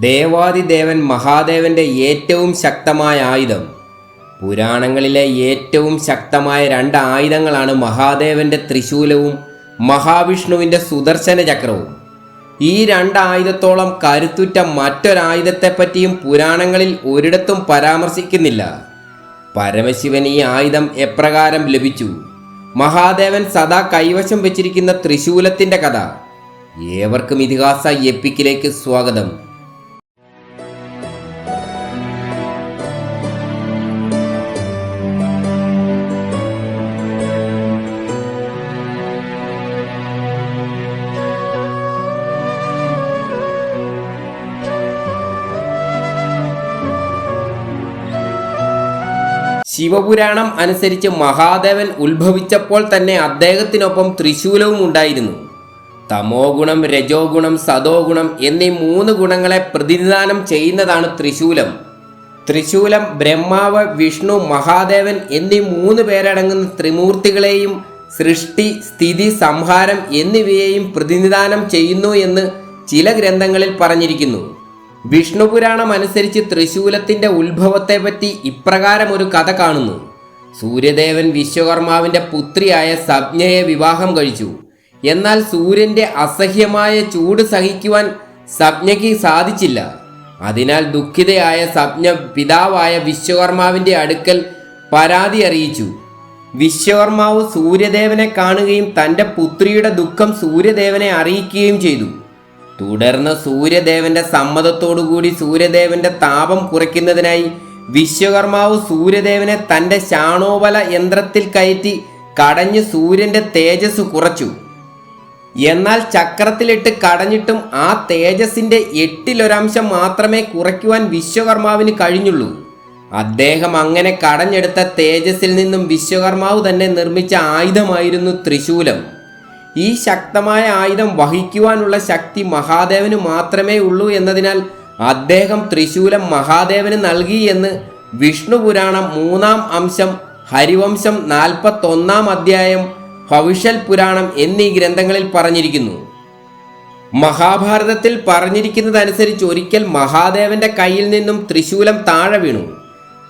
ദേവാദിദേവൻ മഹാദേവന്റെ ഏറ്റവും ശക്തമായ ആയുധം. പുരാണങ്ങളിലെ ഏറ്റവും ശക്തമായ രണ്ട് ആയുധങ്ങളാണ് മഹാദേവന്റെ ത്രിശൂലവും മഹാവിഷ്ണുവിന്റെ സുദർശന ചക്രവും. ഈ രണ്ട് ആയുധത്തോളം കരുത്തുറ്റ മറ്റൊരായുധത്തെപ്പറ്റിയും പുരാണങ്ങളിൽ ഒരിടത്തും പരാമർശിക്കുന്നില്ല. പരമശിവൻ ഈ ആയുധം എപ്രകാരം ലഭിച്ചു? മഹാദേവൻ സദാ കൈവശം വെച്ചിരിക്കുന്ന ത്രിശൂലത്തിന്റെ കഥ. ഏവർക്കും ഇതിഹാസ എപ്പിക്കിലേക്ക് സ്വാഗതം. ശിവപുരാണം അനുസരിച്ച് മഹാദേവൻ ഉത്ഭവിച്ചപ്പോൾ തന്നെ അദ്ദേഹത്തിനൊപ്പം ത്രിശൂലവും ഉണ്ടായിരുന്നു. തമോ ഗുണം, രജോ ഗുണം, സതോ ഗുണം എന്നീ മൂന്ന് ഗുണങ്ങളെ പ്രതിനിധാനം ചെയ്യുന്നതാണ് ത്രിശൂലം. ത്രിശൂലം ബ്രഹ്മാവ്, വിഷ്ണു, മഹാദേവൻ എന്നീ മൂന്ന് പേരടങ്ങുന്ന ത്രിമൂർത്തികളെയും സൃഷ്ടി, സ്ഥിതി, സംഹാരം എന്നിവയെയും പ്രതിനിധാനം ചെയ്യുന്നു എന്ന് ചില ഗ്രന്ഥങ്ങളിൽ പറഞ്ഞിരിക്കുന്നു. വിഷ്ണുപുരാണം അനുസരിച്ച് ത്രിശൂലത്തിന്റെ ഉത്ഭവത്തെപ്പറ്റി ഇപ്രകാരം ഒരു കഥ കാണുന്നു. സൂര്യദേവൻ വിശ്വകർമാവിന്റെ പുത്രിയായ സപ്ഞയെ വിവാഹം കഴിച്ചു. എന്നാൽ സൂര്യന്റെ അസഹ്യമായ ചൂട് സഹിക്കുവാൻ സപ്ഞയ്ക്ക് സാധിച്ചില്ല. അതിനാൽ ദുഃഖിതയായ സപ്ഞ പിതാവായ വിശ്വകർമാവിന്റെ അടുക്കൽ പരാതി അറിയിച്ചു. വിശ്വകർമാവ് സൂര്യദേവനെ കാണുകയും തൻ്റെ പുത്രിയുടെ ദുഃഖം സൂര്യദേവനെ അറിയിക്കുകയും ചെയ്തു. തുടർന്ന് സൂര്യദേവന്റെ സമ്മതത്തോടുകൂടി സൂര്യദേവന്റെ താപം കുറയ്ക്കുന്നതിനായി വിശ്വകർമാവ് സൂര്യദേവനെ തൻ്റെ ശാണോബല യന്ത്രത്തിൽ കയറ്റി കടഞ്ഞ് സൂര്യന്റെ തേജസ് കുറച്ചു. എന്നാൽ ചക്രത്തിലിട്ട് കടഞ്ഞിട്ടും ആ തേജസ്സിന്റെ 1/8 മാത്രമേ കുറയ്ക്കുവാൻ വിശ്വകർമാവിന് കഴിഞ്ഞുള്ളൂ. അദ്ദേഹം അങ്ങനെ കടഞ്ഞെടുത്ത തേജസ്സിൽ നിന്നും വിശ്വകർമാവ് തന്നെ നിർമ്മിച്ച ആയുധമായിരുന്നു ത്രിശൂലം. ഈ ശക്തമായ ആയുധം വഹിക്കുവാനുള്ള ശക്തി മഹാദേവന് മാത്രമേ ഉള്ളൂ എന്നതിനാൽ അദ്ദേഹം ത്രിശൂലം മഹാദേവന് നൽകി എന്ന് വിഷ്ണു പുരാണം 3-ാം അംശം, ഹരിവംശം 41-ാം അധ്യായം, ഭവിഷ്യൽ പുരാണം എന്നീ ഗ്രന്ഥങ്ങളിൽ പറഞ്ഞിരിക്കുന്നു. മഹാഭാരതത്തിൽ പറഞ്ഞിരിക്കുന്നതനുസരിച്ച് ഒരിക്കൽ മഹാദേവന്റെ കയ്യിൽ നിന്നും ത്രിശൂലം താഴെ വീണു.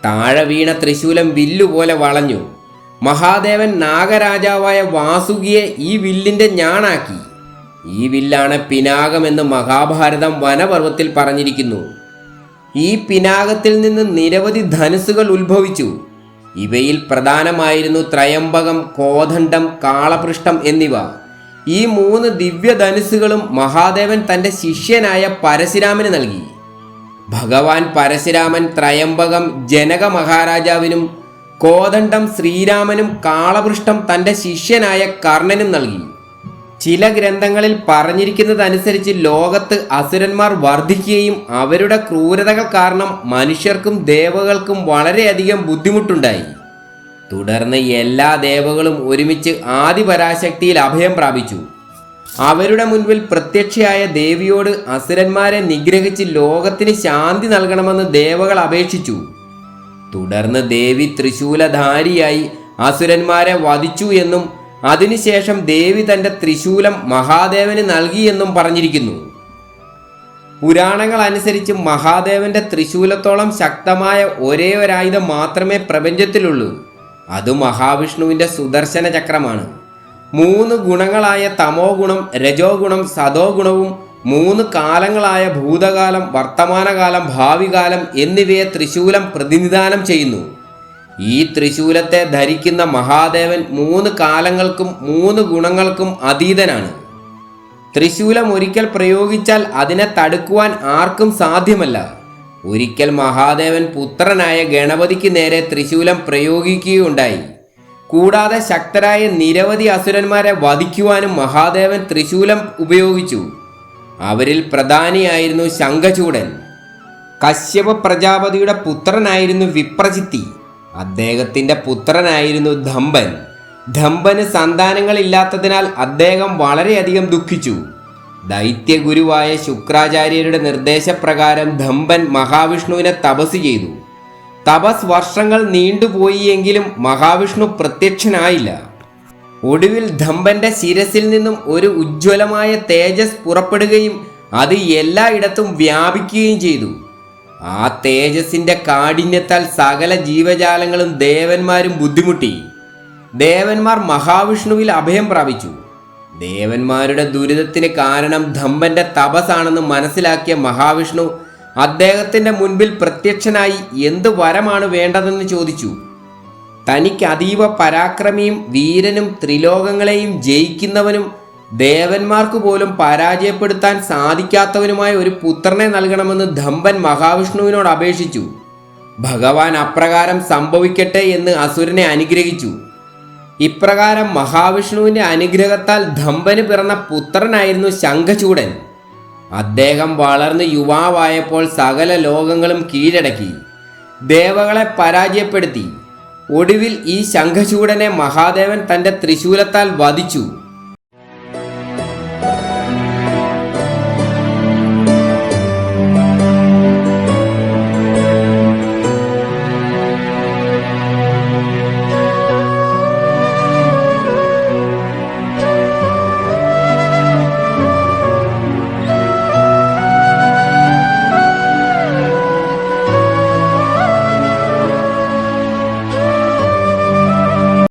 താഴെ വീണ ത്രിശൂലം വില്ലുപോലെ വളഞ്ഞു. മഹാദേവൻ നാഗരാജാവായ വാസുകിയെ ഈ വില്ലിന്റെ ഞാണാക്കി. ഈ വില്ലാണ് പിനാകമെന്ന് മഹാഭാരതം വനപർവത്തിൽ പറഞ്ഞിരിക്കുന്നു. ഈ പിനാകത്തിൽ നിന്ന് നിരവധി ധനുസുകൾ ഉത്ഭവിച്ചു. ഇവയിൽ പ്രധാനമായിരുന്നു ത്രയംബകം, കോദണ്ഡം, കാളപൃഷ്ഠം എന്നിവ. ഈ 3 ദിവ്യധനുസുകളും മഹാദേവൻ തൻ്റെ ശിഷ്യനായ പരശുരാമന് നൽകി. ഭഗവാൻ പരശുരാമൻ ത്രയംബകം ജനക മഹാരാജാവിനും, കോദണ്ഡം ശ്രീരാമനും, കാളപൃഷ്ഠം തൻ്റെ ശിഷ്യനായ കർണനും നൽകി. ചില ഗ്രന്ഥങ്ങളിൽ പറഞ്ഞിരിക്കുന്നതനുസരിച്ച് ലോകത്ത് അസുരന്മാർ വർദ്ധിക്കുകയും അവരുടെ ക്രൂരതകൾ കാരണം മനുഷ്യർക്കും ദേവകൾക്കും വളരെയധികം ബുദ്ധിമുട്ടുണ്ടായി. തുടർന്ന് എല്ലാ ദേവകളും ഒരുമിച്ച് ആദിപരാശക്തിയിൽ അഭയം പ്രാപിച്ചു. അവരുടെ മുൻപിൽ പ്രത്യക്ഷയായ ദേവിയോട് അസുരന്മാരെ നിഗ്രഹിച്ച് ലോകത്തിന് ശാന്തി നൽകണമെന്ന് ദേവകൾ അപേക്ഷിച്ചു. തുടർന്ന് ദേവി ത്രിശൂലധാരിയായി അസുരന്മാരെ വധിച്ചു എന്നും അതിനുശേഷം ദേവി തൻ്റെ ത്രിശൂലം മഹാദേവന് നൽകിയെന്നും പറഞ്ഞിരിക്കുന്നു. പുരാണങ്ങൾ അനുസരിച്ച് മഹാദേവന്റെ ത്രിശൂലത്തോളം ശക്തമായ ഒരേ ഒരായുധം മാത്രമേ പ്രപഞ്ചത്തിലുള്ളൂ. അത് മഹാവിഷ്ണുവിന്റെ സുദർശന ചക്രമാണ്. 3 ഗുണങ്ങളായ തമോ ഗുണം, രജോ ഗുണം, സതോ ഗുണവും 3 കാലങ്ങളായ ഭൂതകാലം, വർത്തമാനകാലം, ഭാവികാലം എന്നിവയെ ത്രിശൂലം പ്രതിനിധാനം ചെയ്യുന്നു. ഈ ത്രിശൂലത്തെ ധരിക്കുന്ന മഹാദേവൻ 3 കാലങ്ങൾക്കും 3 ഗുണങ്ങൾക്കും അതീതനാണ്. ത്രിശൂലം ഒരിക്കൽ പ്രയോഗിച്ചാൽ അതിനെ തടുക്കുവാൻ ആർക്കും സാധ്യമല്ല. ഒരിക്കൽ മഹാദേവൻ പുത്രനായ ഗണപതിക്ക് നേരെ ത്രിശൂലം പ്രയോഗിക്കുകയുണ്ടായി. കൂടാതെ ശക്തരായ നിരവധി അസുരന്മാരെ വധിക്കുവാനും മഹാദേവൻ ത്രിശൂലം ഉപയോഗിച്ചു. അവരിൽ പ്രധാനിയായിരുന്നു ശംഖചൂഡൻ. കശ്യപ പ്രജാപതിയുടെ പുത്രനായിരുന്നു വിപ്രചിത്തി. അദ്ദേഹത്തിൻ്റെ പുത്രനായിരുന്നു ധംബൻ. ധംബന് സന്താനങ്ങളില്ലാത്തതിനാൽ അദ്ദേഹം വളരെയധികം ദുഃഖിച്ചു. ദൈത്യഗുരുവായ ശുക്രാചാര്യരുടെ നിർദ്ദേശപ്രകാരം ധംബൻ മഹാവിഷ്ണുവിനെ തപസ് ചെയ്തു. തപസ് വർഷങ്ങൾ നീണ്ടുപോയി എങ്കിലും മഹാവിഷ്ണു പ്രത്യക്ഷനായില്ല. ഒടുവിൽ ധംബന്റെ ശിരസിൽ നിന്നും ഒരു ഉജ്ജ്വലമായ തേജസ് പുറപ്പെടുകയും അത് എല്ലായിടത്തും വ്യാപിക്കുകയും ചെയ്തു. ആ തേജസ്സിന്റെ കാഠിന്യത്താൽ സകല ജീവജാലങ്ങളും ദേവന്മാരും ബുദ്ധിമുട്ടി. ദേവന്മാർ മഹാവിഷ്ണുവിൽ അഭയം പ്രാപിച്ചു. ദേവന്മാരുടെ ദുരിതത്തിന് കാരണം ധമ്പന്റെ തപസ്സാണെന്ന് മനസ്സിലാക്കിയ മഹാവിഷ്ണു അദ്ദേഹത്തിന്റെ മുൻപിൽ പ്രത്യക്ഷനായി എന്ത് വരമാണ് വേണ്ടതെന്ന് ചോദിച്ചു. തനിക്ക് അതീവ പരാക്രമിയും വീരനും ത്രിലോകങ്ങളെയും ജയിക്കുന്നവനും ദേവന്മാർക്ക് പോലും പരാജയപ്പെടുത്താൻ സാധിക്കാത്തവനുമായ ഒരു പുത്രനെ നൽകണമെന്ന് ധമ്പൻ മഹാവിഷ്ണുവിനോട് അപേക്ഷിച്ചു. ഭഗവാൻ അപ്രകാരം സംഭവിക്കട്ടെ എന്ന് അസുരനെ അനുഗ്രഹിച്ചു. ഇപ്രകാരം മഹാവിഷ്ണുവിന്റെ അനുഗ്രഹത്താൽ ധമ്പന് പിറന്ന പുത്രനായിരുന്നു ശംഖചൂഡൻ. അദ്ദേഹം വളർന്ന് യുവാവായപ്പോൾ സകല ലോകങ്ങളും കീഴടക്കി ദേവകളെ പരാജയപ്പെടുത്തി. ഒടുവിൽ ഈ ശംഖചൂഡനെ മഹാദേവൻ തൻ്റെ ത്രിശൂലത്താൽ വധിച്ചു.